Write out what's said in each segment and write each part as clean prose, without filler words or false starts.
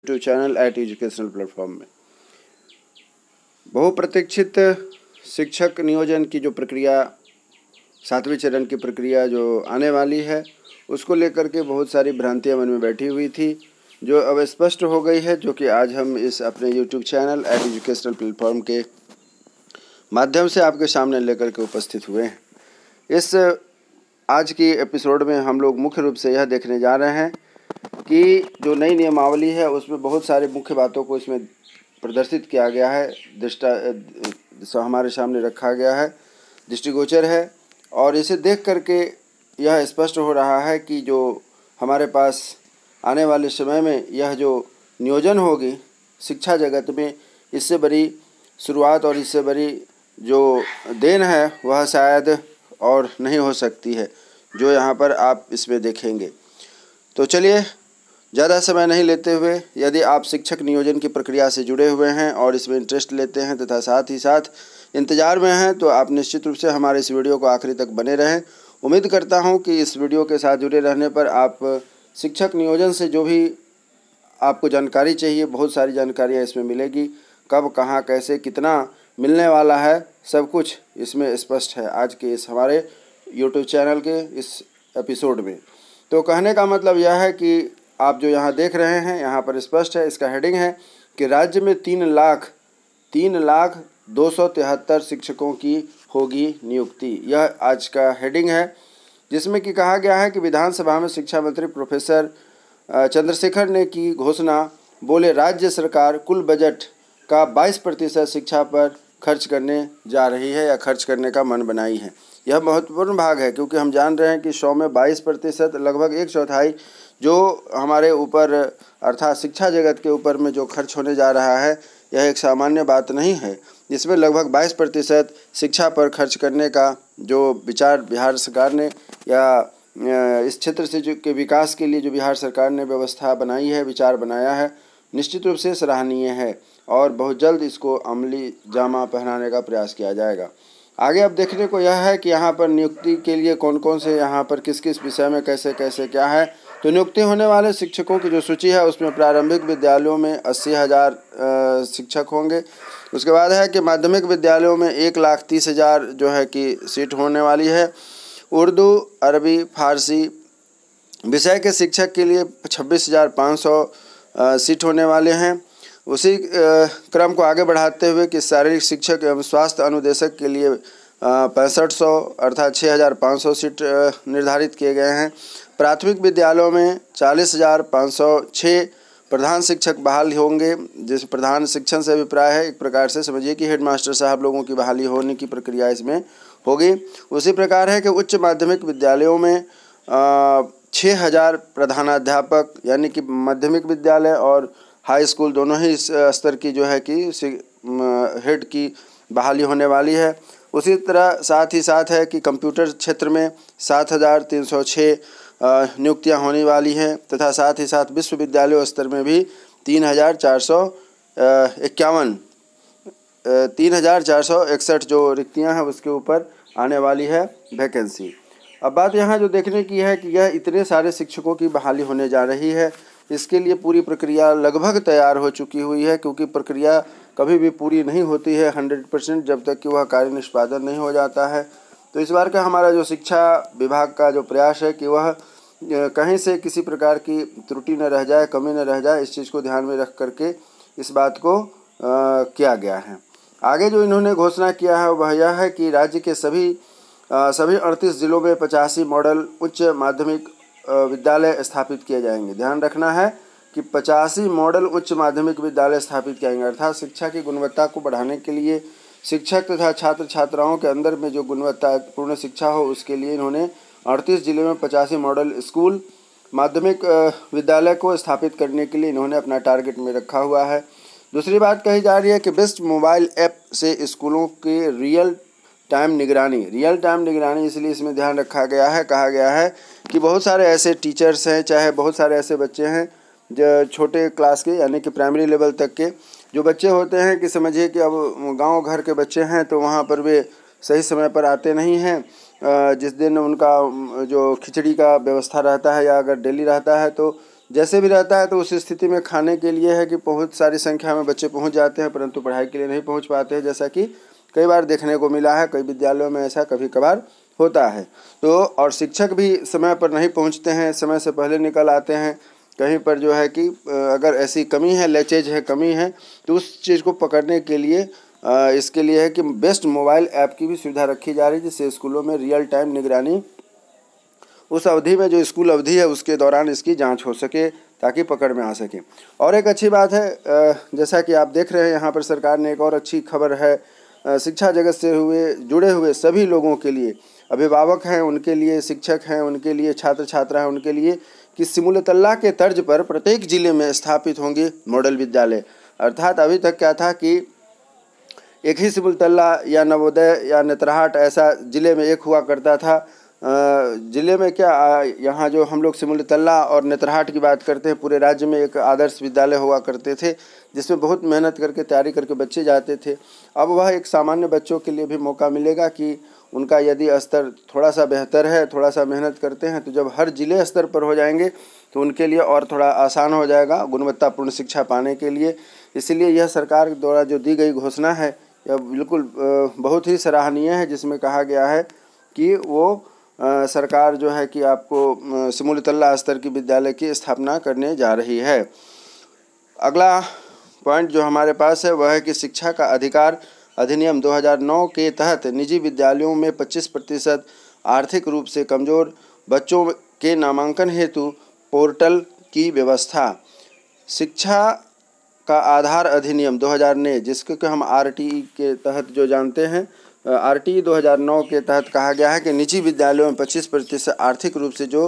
YouTube channel educational platform में बहुप्रतीक्षित शिक्षक नियोजन की जो प्रक्रिया 7वें चरण की प्रक्रिया जो आने वाली है उसको लेकर के बहुत सारी भ्रांतियां मन में बैठी हुई थी, जो अब स्पष्ट हो गई है, जो कि आज हम इस अपने यूट्यूब चैनल एजुकेशनल प्लेटफॉर्म के माध्यम से आपके सामने लेकर के उपस्थित हुए हैं। इस आज की एपिसोड में हम लोग मुख्य रूप से यह देखने जा रहे हैं कि जो नई नियमावली है उसमें बहुत सारे मुख्य बातों को इसमें प्रदर्शित किया गया है, हमारे सामने रखा गया है, दृष्टिगोचर है। और इसे देख करके यह स्पष्ट हो रहा है कि जो हमारे पास आने वाले समय में यह जो नियोजन होगी शिक्षा जगत में, इससे बड़ी शुरुआत और इससे बड़ी जो देन है वह शायद और नहीं हो सकती है, जो यहाँ पर आप इसमें देखेंगे। तो चलिए ज़्यादा समय नहीं लेते हुए, यदि आप शिक्षक नियोजन की प्रक्रिया से जुड़े हुए हैं और इसमें इंटरेस्ट लेते हैं तथा साथ ही साथ इंतज़ार में हैं, तो आप निश्चित रूप से हमारे इस वीडियो को आखिरी तक बने रहें। उम्मीद करता हूं कि इस वीडियो के साथ जुड़े रहने पर आप शिक्षक नियोजन से जो भी आपको जानकारी चाहिए, बहुत सारी जानकारियां इसमें मिलेगी। कब, कहां, कैसे, कितना मिलने वाला है, सब कुछ इसमें स्पष्ट है आज के इस हमारे यूट्यूब चैनल के इस एपिसोड में। तो कहने का मतलब यह है कि आप जो यहाँ देख रहे हैं, यहाँ पर स्पष्ट है, इसका हेडिंग है कि राज्य में 3,02,73 शिक्षकों की होगी नियुक्ति। यह आज का हेडिंग है, जिसमें कि कहा गया है कि विधानसभा में शिक्षा मंत्री प्रोफेसर चंद्रशेखर ने की घोषणा। बोले, राज्य सरकार कुल बजट का 22% शिक्षा पर खर्च करने जा रही है या खर्च करने का मन बनाई है। यह महत्वपूर्ण भाग है, क्योंकि हम जान रहे हैं कि 100 में 22%, लगभग 1/4 जो हमारे ऊपर अर्थात शिक्षा जगत के ऊपर में जो खर्च होने जा रहा है, यह एक सामान्य बात नहीं है। इसमें लगभग 22% शिक्षा पर खर्च करने का जो विचार बिहार सरकार ने या इस क्षेत्र से जो के विकास के लिए जो बिहार सरकार ने व्यवस्था बनाई है, विचार बनाया है, निश्चित रूप से सराहनीय है और बहुत जल्द इसको अमली जामा पहनाने का प्रयास किया जाएगा। आगे अब देखने को यह है कि यहाँ पर नियुक्ति के लिए कौन कौन से, यहाँ पर किस किस विषय में कैसे कैसे क्या है। तो नियुक्ति होने वाले शिक्षकों की जो सूची है उसमें प्रारंभिक विद्यालयों में 80,000 शिक्षक होंगे। उसके बाद है कि माध्यमिक विद्यालयों में 1,30,000 जो है कि सीट होने वाली है। उर्दू, अरबी, फारसी विषय के शिक्षक के लिए 26,500 सीट होने वाले हैं। उसी क्रम को आगे बढ़ाते हुए कि शारीरिक शिक्षक एवं स्वास्थ्य अनुदेशक के लिए 6500 अर्थात 6,500 सीट निर्धारित किए गए हैं। प्राथमिक विद्यालयों में 40,506 प्रधान शिक्षक बहाल होंगे। जिस प्रधान शिक्षण से अभिप्राय है, एक प्रकार से समझिए कि हेडमास्टर साहब लोगों की बहाली होने की प्रक्रिया इसमें होगी। उसी प्रकार है कि उच्च माध्यमिक विद्यालयों में 6,000 प्रधानाध्यापक, यानी कि माध्यमिक विद्यालय और हाई स्कूल दोनों ही स्तर की जो है कि हेड की बहाली होने वाली है। उसी तरह साथ ही साथ है कि कंप्यूटर क्षेत्र में 7,306 नियुक्तियां होने वाली हैं तथा साथ ही साथ विश्वविद्यालय स्तर में भी 3,461 जो रिक्तियां हैं उसके ऊपर आने वाली है वैकेंसी। अब बात यहाँ जो देखने की है कि यह इतने सारे शिक्षकों की बहाली होने जा रही है, इसके लिए पूरी प्रक्रिया लगभग तैयार हो चुकी हुई है, क्योंकि प्रक्रिया कभी भी पूरी नहीं होती है 100% जब तक कि वह कार्य निष्पादन नहीं हो जाता है। तो इस बार का हमारा जो शिक्षा विभाग का जो प्रयास है कि वह कहीं से किसी प्रकार की त्रुटि न रह जाए, कमी न रह जाए, इस चीज़ को ध्यान में रख करके इस बात को किया गया है। आगे जो इन्होंने घोषणा किया है वह यह है कि राज्य के सभी 38 जिलों में 85 मॉडल उच्च माध्यमिक विद्यालय स्थापित किए जाएंगे। ध्यान रखना है कि 85 मॉडल उच्च माध्यमिक विद्यालय स्थापित किए जाएंगे, अर्थात शिक्षा की गुणवत्ता को बढ़ाने के लिए, शिक्षक तथा छात्र छात्राओं के अंदर में जो गुणवत्तापूर्ण शिक्षा हो उसके लिए इन्होंने 38 जिले में 85 मॉडल स्कूल माध्यमिक विद्यालय को स्थापित करने के लिए इन्होंने अपना टारगेट में रखा हुआ है। दूसरी बात कही जा रही है कि बेस्ट मोबाइल ऐप से स्कूलों की रियल टाइम निगरानी इसलिए इसमें ध्यान रखा गया है, कहा गया है कि बहुत सारे ऐसे टीचर्स हैं, चाहे बहुत सारे ऐसे बच्चे हैं जो छोटे क्लास के यानी कि प्राइमरी लेवल तक के जो बच्चे होते हैं कि समझिए कि अब गांव घर के बच्चे हैं तो वहां पर वे सही समय पर आते नहीं हैं। जिस दिन उनका जो खिचड़ी का व्यवस्था रहता है या अगर डेली रहता है तो जैसे भी रहता है तो उस स्थिति में खाने के लिए है कि बहुत सारी संख्या में बच्चे पहुंच जाते हैं, परंतु पढ़ाई के लिए नहीं पहुंच पाते हैं, जैसा कि कई बार देखने को मिला है। कई विद्यालयों में ऐसा कभी कभार होता है। तो और शिक्षक भी समय पर नहीं पहुंचते हैं, समय से पहले निकल आते हैं। कहीं पर जो है कि अगर ऐसी कमी है, लैचेज है, कमी है, तो उस चीज़ को पकड़ने के लिए इसके लिए है कि बेस्ट मोबाइल ऐप की भी सुविधा रखी जा रही है, जिससे स्कूलों में रियल टाइम निगरानी उस अवधि में, जो स्कूल अवधि है उसके दौरान इसकी जांच हो सके, ताकि पकड़ में आ सके। और एक अच्छी बात है, जैसा कि आप देख रहे हैं यहाँ पर सरकार ने एक और अच्छी खबर है शिक्षा जगत से जुड़े हुए सभी लोगों के लिए, अभिभावक हैं उनके लिए, शिक्षक हैं उनके लिए, छात्र छात्रा हैं उनके लिए, कि सिमुलतल्ला के तर्ज पर प्रत्येक जिले में स्थापित होंगे मॉडल विद्यालय। अर्थात अभी तक क्या था कि एक ही सिमुलतल्ला या नवोदय या नेतरहाट ऐसा जिले में एक हुआ करता था। जिले में क्या, यहाँ जो हम लोग सिमुलतल्ला और नेतरहाट की बात करते हैं, पूरे राज्य में एक आदर्श विद्यालय हुआ करते थे, जिसमें बहुत मेहनत करके तैयारी करके बच्चे जाते थे। अब वह एक सामान्य बच्चों के लिए भी मौका मिलेगा कि उनका यदि स्तर थोड़ा सा बेहतर है, थोड़ा सा मेहनत करते हैं, तो जब हर जिले स्तर पर हो जाएंगे तो उनके लिए और थोड़ा आसान हो जाएगा गुणवत्तापूर्ण शिक्षा पाने के लिए। इसलिए यह सरकार द्वारा जो दी गई घोषणा है, यह बिल्कुल बहुत ही सराहनीय है, जिसमें कहा गया है कि वो सरकार जो है कि आपको सिमुलतल्ला स्तर की विद्यालय की स्थापना करने जा रही है। अगला पॉइंट जो हमारे पास है वह है कि शिक्षा का अधिकार अधिनियम 2009 के तहत निजी विद्यालयों में 25% आर्थिक रूप से कमज़ोर बच्चों के नामांकन हेतु पोर्टल की व्यवस्था। शिक्षा का आधार अधिनियम 2009, जिसको हम आरटीई के तहत जो जानते हैं, आरटीई 2009 के तहत कहा गया है कि निजी विद्यालयों में 25% आर्थिक रूप से जो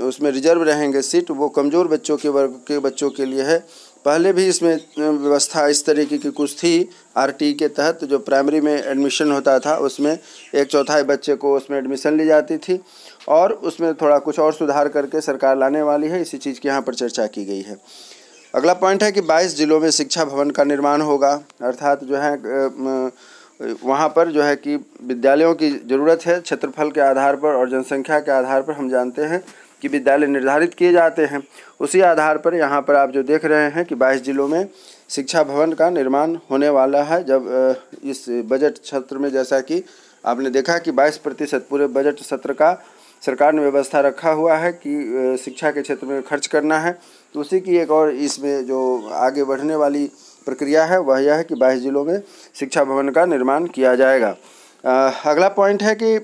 उसमें रिजर्व रहेंगे सीट, वो कमज़ोर बच्चों के वर्ग के बच्चों के लिए है। पहले भी इसमें व्यवस्था इस तरीके की कुछ थी आरटीई के तहत। जो प्राइमरी में एडमिशन होता था उसमें 1/4 बच्चे को उसमें एडमिशन ली जाती थी, और उसमें थोड़ा कुछ और सुधार करके सरकार लाने वाली है। इसी चीज़ की यहाँ पर चर्चा की गई है। अगला पॉइंट है कि 22 जिलों में शिक्षा भवन का निर्माण होगा। अर्थात जो है वहाँ पर जो है कि विद्यालयों की ज़रूरत है क्षेत्रफल के आधार पर और जनसंख्या के आधार पर। हम जानते हैं कि विद्यालय निर्धारित किए जाते हैं, उसी आधार पर यहाँ पर आप जो देख रहे हैं कि 22 जिलों में शिक्षा भवन का निर्माण होने वाला है। जब इस बजट सत्र में, जैसा कि आपने देखा कि 22% पूरे बजट सत्र का सरकार ने व्यवस्था रखा हुआ है कि शिक्षा के क्षेत्र में खर्च करना है, तो उसी की एक और इसमें जो आगे बढ़ने वाली प्रक्रिया है वह यह है कि 22 जिलों में शिक्षा भवन का निर्माण किया जाएगा। अगला पॉइंट है कि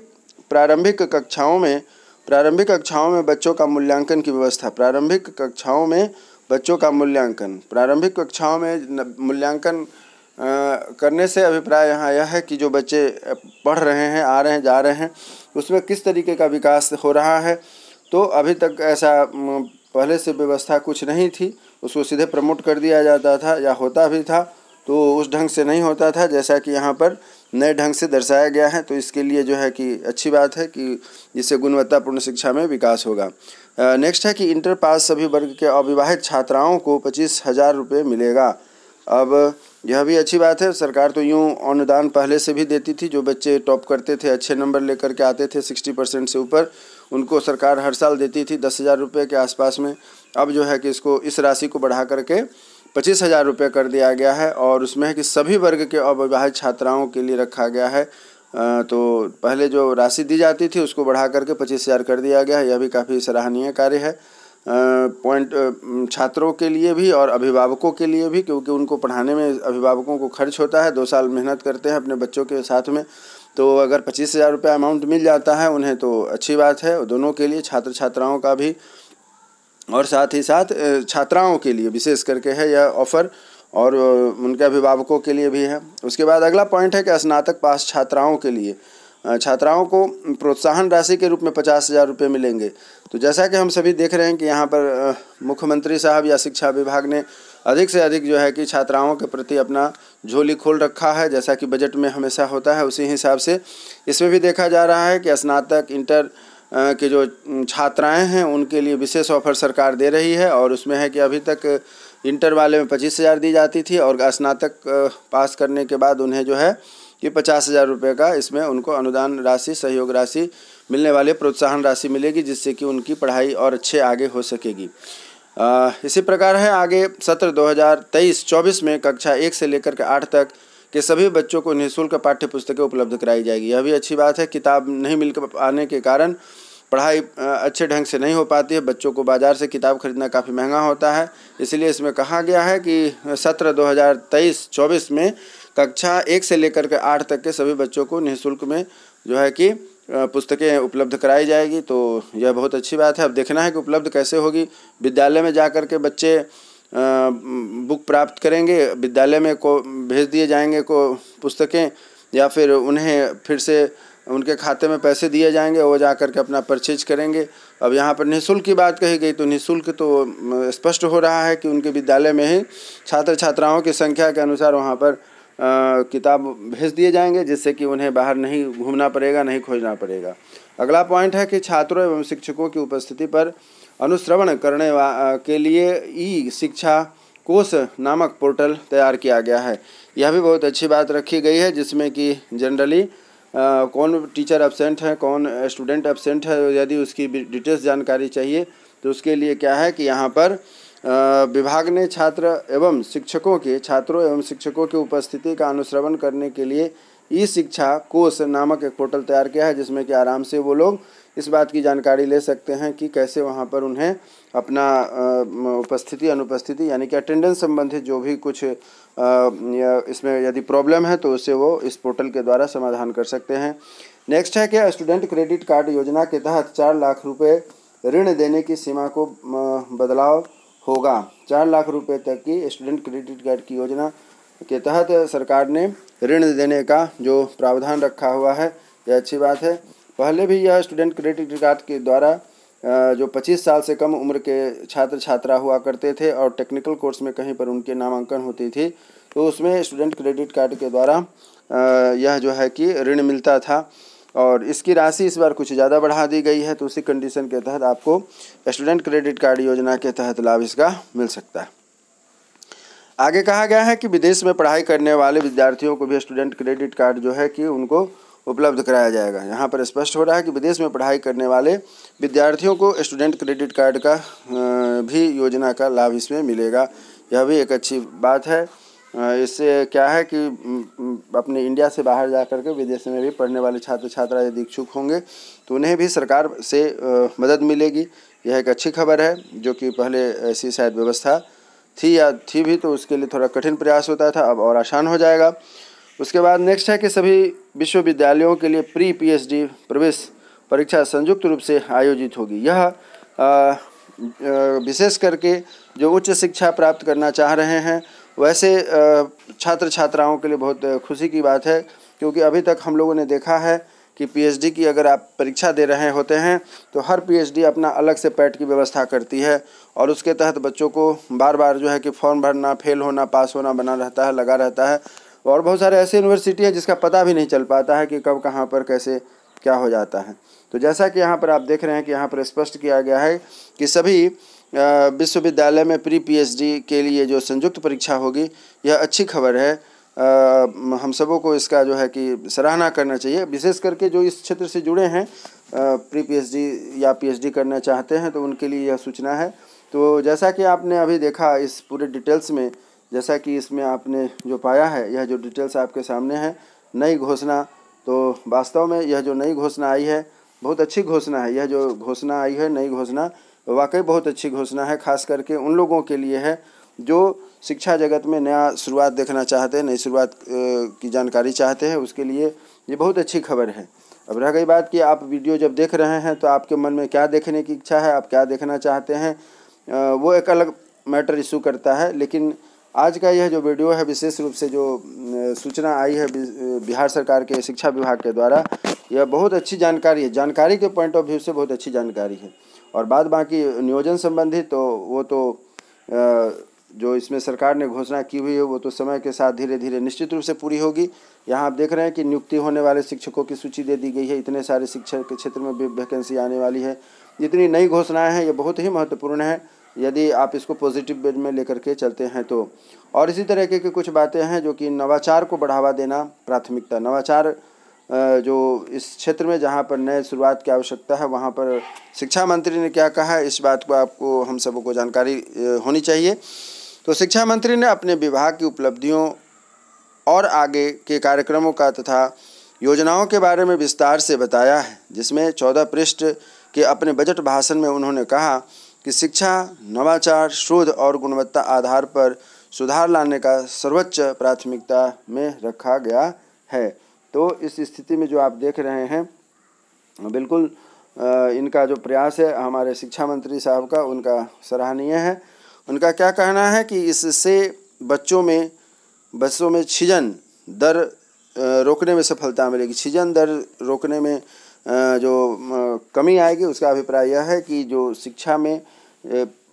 प्रारंभिक कक्षाओं में बच्चों का मूल्यांकन की व्यवस्था। प्रारंभिक कक्षाओं में बच्चों का मूल्यांकन, प्रारंभिक कक्षाओं में मूल्यांकन करने से अभिप्राय यहाँ यह है कि जो बच्चे पढ़ रहे हैं, आ रहे हैं, जा रहे हैं, उसमें किस तरीके का विकास हो रहा है। तो अभी तक ऐसा पहले से व्यवस्था कुछ नहीं थी, उसको सीधे प्रमोट कर दिया जाता था, या होता भी था तो उस ढंग से नहीं होता था, जैसा कि यहाँ पर नए ढंग से दर्शाया गया है। तो इसके लिए जो है कि अच्छी बात है कि इससे गुणवत्तापूर्ण शिक्षा में विकास होगा। नेक्स्ट है कि इंटर पास सभी वर्ग के अविवाहित छात्राओं को 25,000 रुपये मिलेगा। अब यह भी अच्छी बात है। सरकार तो यूँ अनुदान पहले से भी देती थी, जो बच्चे टॉप करते थे, अच्छे नंबर लेकर के आते थे 60% से ऊपर, उनको सरकार हर साल देती थी 10,000 रुपये के आसपास में। अब जो है कि इस राशि को बढ़ा करके 25,000 रुपये कर दिया गया है, और उसमें है कि सभी वर्ग के अविवाहित छात्राओं के लिए रखा गया है। तो पहले जो राशि दी जाती थी उसको बढ़ा करके 25,000 कर दिया गया है। यह भी काफ़ी सराहनीय कार्य है, छात्रों के लिए भी और अभिभावकों के लिए भी, क्योंकि उनको पढ़ाने में अभिभावकों को खर्च होता है, 2 साल मेहनत करते हैं अपने बच्चों के साथ में। तो अगर 25,000 रुपये अमाउंट मिल जाता है उन्हें, तो अच्छी बात है दोनों के लिए, छात्र छात्राओं का भी और साथ ही साथ छात्राओं के लिए विशेष करके है यह ऑफ़र, और उनके अभिभावकों के लिए भी है। उसके बाद अगला पॉइंट है कि स्नातक पास छात्राओं के लिए छात्राओं को प्रोत्साहन राशि के रूप में 50,000 रुपये मिलेंगे। तो जैसा कि हम सभी देख रहे हैं कि यहाँ पर मुख्यमंत्री साहब या शिक्षा विभाग ने अधिक से अधिक जो है कि छात्राओं के प्रति अपना झोली खोल रखा है, जैसा कि बजट में हमेशा होता है। उसी हिसाब से इसमें भी देखा जा रहा है कि स्नातक इंटर के जो छात्राएं हैं उनके लिए विशेष ऑफर सरकार दे रही है, और उसमें है कि अभी तक इंटर वाले में 25,000 दी जाती थी, और स्नातक पास करने के बाद उन्हें जो है कि 50,000 रुपये का इसमें उनको अनुदान राशि, सहयोग राशि मिलने वाले प्रोत्साहन राशि मिलेगी, जिससे कि उनकी पढ़ाई और अच्छे आगे हो सकेगी। इसी प्रकार है आगे सत्र 2023-24 में कक्षा 1 से लेकर के 8 तक के सभी बच्चों को निःशुल्क पाठ्य पुस्तकें उपलब्ध कराई जाएगी। यह भी अच्छी बात है। किताब नहीं मिल पाने के कारण पढ़ाई अच्छे ढंग से नहीं हो पाती है। बच्चों को बाज़ार से किताब खरीदना काफ़ी महंगा होता है, इसलिए इसमें कहा गया है कि सत्र 2023-24 में कक्षा 1 से लेकर के 8 तक के सभी बच्चों को निःशुल्क में जो है कि पुस्तकें उपलब्ध कराई जाएगी। तो यह बहुत अच्छी बात है। अब देखना है कि उपलब्ध कैसे होगी। विद्यालय में जाकर के बच्चे बुक प्राप्त करेंगे, विद्यालय में को भेज दिए जाएंगे को पुस्तकें, या फिर उन्हें फिर से उनके खाते में पैसे दिए जाएंगे, वो जा कर के अपना परचेज करेंगे। अब यहाँ पर निःशुल्क की बात कही गई, तो निःशुल्क तो स्पष्ट हो रहा है कि उनके विद्यालय में ही छात्र छात्राओं की संख्या के अनुसार वहाँ पर किताब भेज दिए जाएंगे, जिससे कि उन्हें बाहर नहीं घूमना पड़ेगा, नहीं खोजना पड़ेगा। अगला पॉइंट है कि छात्रों एवं शिक्षकों की उपस्थिति पर अनुश्रवण करने के लिए ई शिक्षा कोष नामक पोर्टल तैयार किया गया है। यह भी बहुत अच्छी बात रखी गई है, जिसमें कि जनरली कौन टीचर एब्सेंट है, कौन स्टूडेंट एब्सेंट है, यदि उसकी डिटेल्स जानकारी चाहिए तो उसके लिए क्या है कि यहाँ पर विभाग ने छात्रों एवं शिक्षकों की उपस्थिति का अनुश्रवण करने के लिए ई शिक्षा कोष नामक एक पोर्टल तैयार किया है, जिसमें कि आराम से वो लोग इस बात की जानकारी ले सकते हैं कि कैसे वहाँ पर उन्हें अपना उपस्थिति अनुपस्थिति यानी कि अटेंडेंस संबंधित जो भी कुछ इसमें यदि प्रॉब्लम है तो उससे वो इस पोर्टल के द्वारा समाधान कर सकते हैं। नेक्स्ट है कि स्टूडेंट क्रेडिट कार्ड योजना के तहत 4 लाख रुपए ऋण देने की सीमा को बदलाव होगा। 4 लाख रुपए तक की स्टूडेंट क्रेडिट कार्ड की योजना के तहत सरकार ने ऋण देने का जो प्रावधान रखा हुआ है, यह अच्छी बात है। पहले भी यह स्टूडेंट क्रेडिट कार्ड के द्वारा जो 25 साल से कम उम्र के छात्र छात्रा हुआ करते थे और टेक्निकल कोर्स में कहीं पर उनके नामांकन होती थी, तो उसमें स्टूडेंट क्रेडिट कार्ड के द्वारा यह जो है कि ऋण मिलता था, और इसकी राशि इस बार कुछ ज़्यादा बढ़ा दी गई है। तो उसी कंडीशन के तहत आपको स्टूडेंट क्रेडिट कार्ड योजना के तहत लाभ इसका मिल सकता है। आगे कहा गया है कि विदेश में पढ़ाई करने वाले विद्यार्थियों को भी स्टूडेंट क्रेडिट कार्ड जो है कि उनको उपलब्ध कराया जाएगा। यहाँ पर स्पष्ट हो रहा है कि विदेश में पढ़ाई करने वाले विद्यार्थियों को स्टूडेंट क्रेडिट कार्ड का भी योजना का लाभ इसमें मिलेगा। यह भी एक अच्छी बात है। इससे क्या है कि अपने इंडिया से बाहर जा कर के विदेश में भी पढ़ने वाले छात्र छात्रा यदि इच्छुक होंगे तो उन्हें भी सरकार से मदद मिलेगी। यह एक अच्छी खबर है, जो कि पहले ऐसी शायद व्यवस्था थी भी, तो उसके लिए थोड़ा कठिन प्रयास होता था, अब और आसान हो जाएगा। उसके बाद नेक्स्ट है कि सभी विश्वविद्यालयों के लिए प्री पीएचडी प्रवेश परीक्षा संयुक्त रूप से आयोजित होगी। यह विशेष करके जो उच्च शिक्षा प्राप्त करना चाह रहे हैं वैसे छात्र छात्राओं के लिए बहुत खुशी की बात है, क्योंकि अभी तक हम लोगों ने देखा है कि पीएचडी की अगर आप परीक्षा दे रहे होते हैं तो हर पीएचडी अपना अलग से पैट की व्यवस्था करती है, और उसके तहत बच्चों को बार बार जो है कि फॉर्म भरना, फेल होना, पास होना बना रहता है, लगा रहता है। और बहुत सारे ऐसे यूनिवर्सिटी है जिसका पता भी नहीं चल पाता है कि कब कहाँ पर कैसे क्या हो जाता है। तो जैसा कि यहाँ पर आप देख रहे हैं कि यहाँ पर स्पष्ट किया गया है कि सभी विश्वविद्यालय में प्री पीएचडी के लिए जो संयुक्त परीक्षा होगी, यह अच्छी खबर है। हम सबों को इसका जो है कि सराहना करना चाहिए, विशेष करके जो इस क्षेत्र से जुड़े हैं, प्री पीएचडी या पीएचडी करना चाहते हैं तो उनके लिए यह सूचना है। तो जैसा कि आपने अभी देखा इस पूरे डिटेल्स में, जैसा कि इसमें आपने जो पाया है, यह जो डिटेल्स आपके सामने है, नई घोषणा, तो वास्तव में यह जो नई घोषणा आई है बहुत अच्छी घोषणा है। यह जो घोषणा आई है, नई घोषणा, वाकई बहुत अच्छी घोषणा है, खास करके उन लोगों के लिए है जो शिक्षा जगत में नया शुरुआत देखना चाहते हैं, नई शुरुआत की जानकारी चाहते हैं, उसके लिए ये बहुत अच्छी खबर है। अब रह गई बात कि आप वीडियो जब देख रहे हैं तो आपके मन में क्या देखने की इच्छा है, आप क्या देखना चाहते हैं, वो एक अलग मैटर इशू करता है। लेकिन आज का यह जो वीडियो है, विशेष रूप से जो सूचना आई है बिहार सरकार के शिक्षा विभाग के द्वारा, यह बहुत अच्छी जानकारी है। जानकारी के पॉइंट ऑफ व्यू से बहुत अच्छी जानकारी है। और बाद बाकी नियोजन संबंधी तो वो तो जो इसमें सरकार ने घोषणा की हुई है वो तो समय के साथ धीरे धीरे निश्चित रूप से पूरी होगी। यहाँ आप देख रहे हैं कि नियुक्ति होने वाले शिक्षकों की सूची दे दी गई है। इतने सारे शिक्षा के क्षेत्र में वैकेंसी आने वाली है। जितनी नई घोषणाएं हैं ये बहुत ही महत्वपूर्ण है यदि आप इसको पॉजिटिव वे में लेकर के चलते हैं तो। और इसी तरह की कुछ बातें हैं जो कि नवाचार को बढ़ावा देना प्राथमिकता, नवाचार जो इस क्षेत्र में जहाँ पर नए शुरुआत की आवश्यकता है वहाँ पर शिक्षा मंत्री ने क्या कहा है, इस बात को आपको हम सबको जानकारी होनी चाहिए। तो शिक्षा मंत्री ने अपने विभाग की उपलब्धियों और आगे के कार्यक्रमों का तथा योजनाओं के बारे में विस्तार से बताया है, जिसमें 14 पृष्ठ के अपने बजट भाषण में उन्होंने कहा कि शिक्षा, नवाचार, शोध और गुणवत्ता आधार पर सुधार लाने का सर्वोच्च प्राथमिकता में रखा गया है। तो इस स्थिति में जो आप देख रहे हैं, बिल्कुल इनका जो प्रयास है हमारे शिक्षा मंत्री साहब का, उनका सराहनीय है। उनका क्या कहना है कि इससे बच्चों में छिजन दर रोकने में सफलता मिलेगी। छिजन दर रोकने में जो कमी आएगी, उसका अभिप्राय यह है कि जो शिक्षा में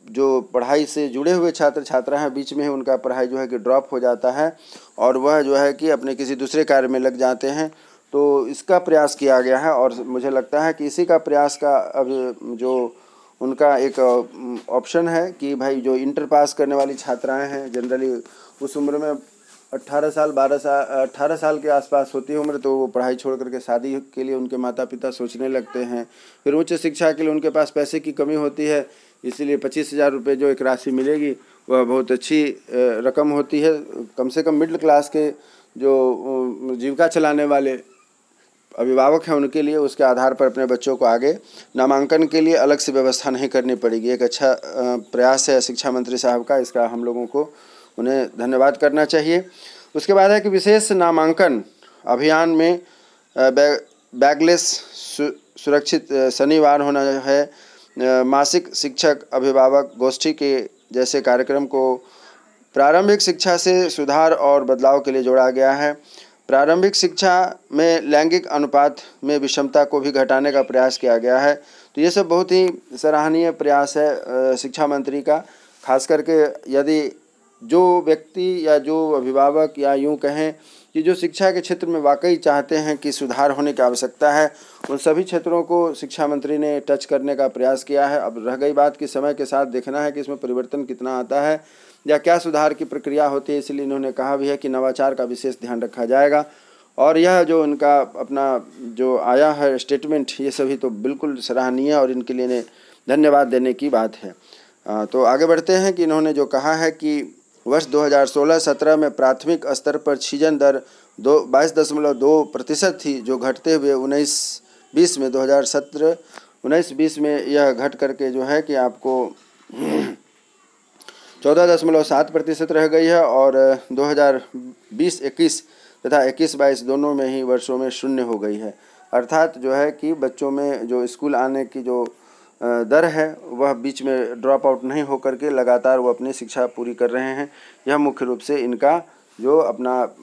जो पढ़ाई से जुड़े हुए छात्र छात्रा हैं, बीच में ही उनका पढ़ाई जो है कि ड्रॉप हो जाता है और वह जो है कि अपने किसी दूसरे कार्य में लग जाते हैं। तो इसका प्रयास किया गया है और मुझे लगता है कि इसी का प्रयास का अब जो उनका एक ऑप्शन है कि भाई जो इंटर पास करने वाली छात्राएं हैं, जनरली उस उम्र में 18 साल के आसपास होती है उम्र, तो वो पढ़ाई छोड़ करके शादी के लिए उनके माता पिता सोचने लगते हैं। फिर उच्च शिक्षा के लिए उनके पास पैसे की कमी होती है, इसीलिए 25,000 रुपये जो एक राशि मिलेगी वह बहुत अच्छी रकम होती है। कम से कम मिडिल क्लास के जो जीविका चलाने वाले अभिभावक हैं उनके लिए उसके आधार पर अपने बच्चों को आगे नामांकन के लिए अलग से व्यवस्था नहीं करनी पड़ेगी। एक अच्छा प्रयास है शिक्षा मंत्री साहब का, इसका हम लोगों को उन्हें धन्यवाद करना चाहिए। उसके बाद है कि विशेष नामांकन अभियान में बैगलेस सुरक्षित शनिवार होना है। मासिक शिक्षक अभिभावक गोष्ठी के जैसे कार्यक्रम को प्रारंभिक शिक्षा से सुधार और बदलाव के लिए जोड़ा गया है। प्रारंभिक शिक्षा में लैंगिक अनुपात में विषमता को भी घटाने का प्रयास किया गया है। तो ये सब बहुत ही सराहनीय प्रयास है शिक्षा मंत्री का। खास करके यदि जो व्यक्ति या जो अभिभावक या यूँ कहें कि जो शिक्षा के क्षेत्र में वाकई चाहते हैं कि सुधार होने की आवश्यकता है, उन सभी क्षेत्रों को शिक्षा मंत्री ने टच करने का प्रयास किया है। अब रह गई बात कि समय के साथ देखना है कि इसमें परिवर्तन कितना आता है या क्या सुधार की प्रक्रिया होती है। इसलिए इन्होंने कहा भी है कि नवाचार का विशेष ध्यान रखा जाएगा। और यह जो उनका अपना जो आया है स्टेटमेंट, ये सभी तो बिल्कुल सराहनीय और इनके लिए धन्यवाद देने की बात है। तो आगे बढ़ते हैं कि इन्होंने जो कहा है कि वर्ष 2016-17 में प्राथमिक स्तर पर छिजन दर 22.2% थी, जो घटते हुए 19-20 में 2017-19-20 में यह घट करके जो है कि आपको 14.7% रह गई है और 2020-21 तथा 21-22 दोनों में ही वर्षों में शून्य हो गई है। अर्थात जो है कि बच्चों में जो स्कूल आने की जो दर है वह बीच में ड्रॉप आउट नहीं होकर के लगातार वो अपनी शिक्षा पूरी कर रहे हैं। यह मुख्य रूप से इनका जो अपना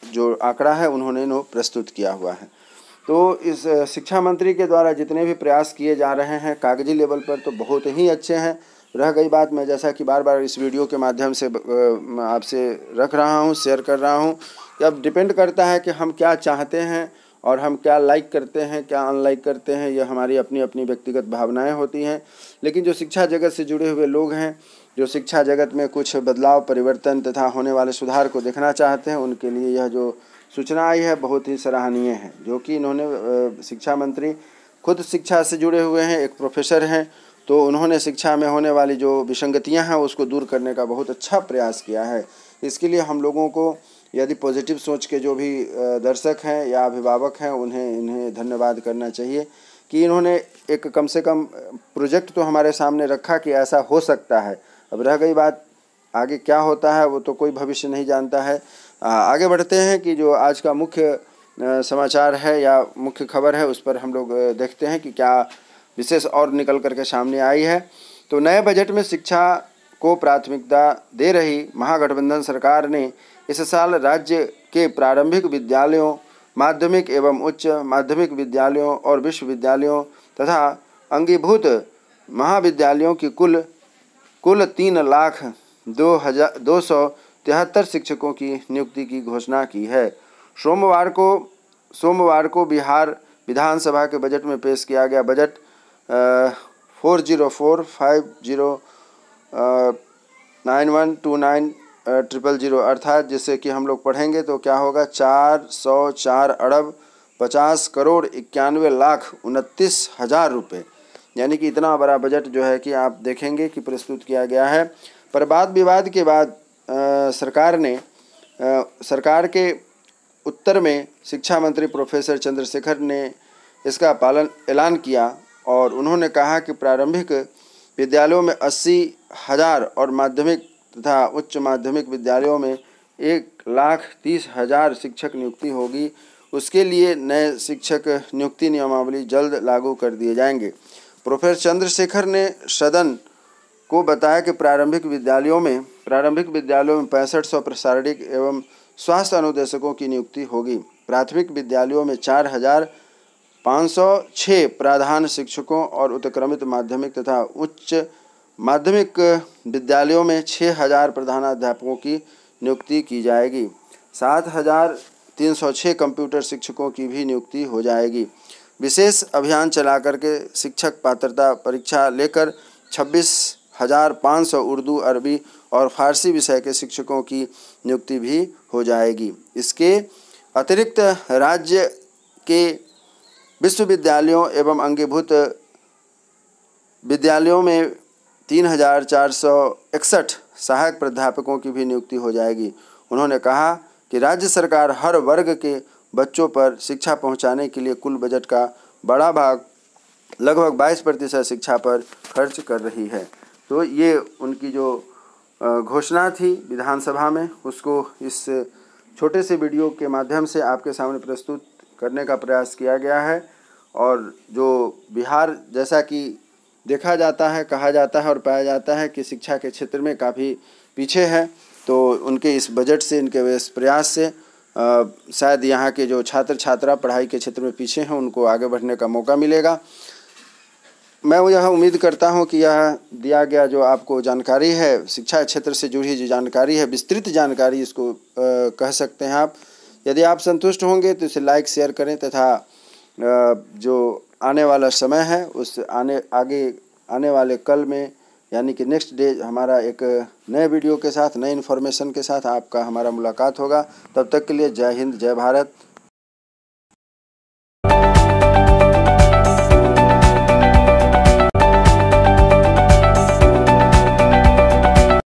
जो आंकड़ा है उन्होंने प्रस्तुत किया हुआ है। तो इस शिक्षा मंत्री के द्वारा जितने भी प्रयास किए जा रहे हैं कागजी लेवल पर तो बहुत ही अच्छे हैं। रह गई बात, मैं जैसा कि बार बार इस वीडियो के माध्यम से आपसे रख रहा हूँ, शेयर कर रहा हूँ कि अब डिपेंड करता है कि हम क्या चाहते हैं और हम क्या लाइक करते हैं, क्या अनलाइक करते हैं। यह हमारी अपनी अपनी व्यक्तिगत भावनाएं होती हैं। लेकिन जो शिक्षा जगत से जुड़े हुए लोग हैं, जो शिक्षा जगत में कुछ बदलाव, परिवर्तन तथा होने वाले सुधार को देखना चाहते हैं, उनके लिए यह जो सूचना आई है बहुत ही सराहनीय है। जो कि इन्होंने शिक्षा मंत्री खुद शिक्षा से जुड़े हुए हैं, एक प्रोफेसर हैं, तो उन्होंने शिक्षा में होने वाली जो विसंगतियाँ हैं उसको दूर करने का बहुत अच्छा प्रयास किया है। इसके लिए हम लोगों को यदि पॉजिटिव सोच के जो भी दर्शक हैं या अभिभावक हैं इन्हें धन्यवाद करना चाहिए कि इन्होंने एक कम से कम प्रोजेक्ट तो हमारे सामने रखा कि ऐसा हो सकता है। अब रह गई बात आगे क्या होता है वो तो कोई भविष्य नहीं जानता है। आगे बढ़ते हैं कि जो आज का मुख्य समाचार है या मुख्य खबर है उस पर हम लोग देखते हैं कि क्या विशेष और निकल करके सामने आई है। तो नए बजट में शिक्षा को प्राथमिकता दे रही महागठबंधन सरकार ने इस साल राज्य के प्रारंभिक विद्यालयों, माध्यमिक एवं उच्च माध्यमिक विद्यालयों और विश्वविद्यालयों तथा अंगीभूत महाविद्यालयों की कुल 3,02,273 शिक्षकों की नियुक्ति की घोषणा की है। सोमवार को बिहार विधानसभा के बजट में पेश किया गया बजट 404509129 000 अर्थात जिससे कि हम लोग पढ़ेंगे तो क्या होगा 404 अरब 50 करोड़ 91 लाख 29 हज़ार रुपये, यानी कि इतना बड़ा बजट जो है कि आप देखेंगे कि प्रस्तुत किया गया है। पर वाद विवाद के बाद सरकार के उत्तर में शिक्षा मंत्री प्रोफेसर चंद्रशेखर ने इसका ऐलान किया और उन्होंने कहा कि प्रारंभिक विद्यालयों में 80,000 और माध्यमिक तथा उच्च माध्यमिक विद्यालयों में 1,30,000 शिक्षक नियुक्ति होगी। उसके लिए नए शिक्षक नियुक्ति नियमावली जल्द लागू कर दिए जाएंगे। प्रोफेसर चंद्रशेखर ने सदन को बताया कि प्रारंभिक विद्यालयों में 6500 प्रशासनिक एवं स्वास्थ्य अनुदेशकों की नियुक्ति होगी। प्राथमिक विद्यालयों में 4,506 प्रधान शिक्षकों और उत्क्रमित माध्यमिक तथा उच्च माध्यमिक विद्यालयों में 6,000 प्रधानाध्यापकों की नियुक्ति की जाएगी। 7,306 कंप्यूटर शिक्षकों की भी नियुक्ति हो जाएगी। विशेष अभियान चला करके शिक्षक पात्रता परीक्षा लेकर 26,500 उर्दू, अरबी और फारसी विषय के शिक्षकों की नियुक्ति भी हो जाएगी। इसके अतिरिक्त राज्य के विश्वविद्यालयों एवं अंगीभूत विद्यालयों में 3,461 सहायक प्राध्यापकों की भी नियुक्ति हो जाएगी। उन्होंने कहा कि राज्य सरकार हर वर्ग के बच्चों पर शिक्षा पहुंचाने के लिए कुल बजट का बड़ा भाग लगभग 22% शिक्षा पर खर्च कर रही है। तो ये उनकी जो घोषणा थी विधानसभा में, उसको इस छोटे से वीडियो के माध्यम से आपके सामने प्रस्तुत करने का प्रयास किया गया है। और जो बिहार, जैसा कि देखा जाता है, कहा जाता है और पाया जाता है कि शिक्षा के क्षेत्र में काफ़ी पीछे है, तो उनके इस बजट से, इनके इस प्रयास से शायद यहाँ के जो छात्र छात्रा पढ़ाई के क्षेत्र में पीछे हैं उनको आगे बढ़ने का मौका मिलेगा। मैं यह उम्मीद करता हूँ कि यह दिया गया जो आपको जानकारी है, शिक्षा क्षेत्र से जुड़ी जो जानकारी है, विस्तृत जानकारी इसको कह सकते हैं आप। यदि आप संतुष्ट होंगे तो इसे लाइक शेयर करें तथा जो आने वाला समय है उस आने वाले कल में, यानी कि नेक्स्ट डे, हमारा एक नए वीडियो के साथ, नए इन्फॉर्मेशन के साथ आपका हमारा मुलाकात होगा। तब तक के लिए जय हिंद, जय भारत।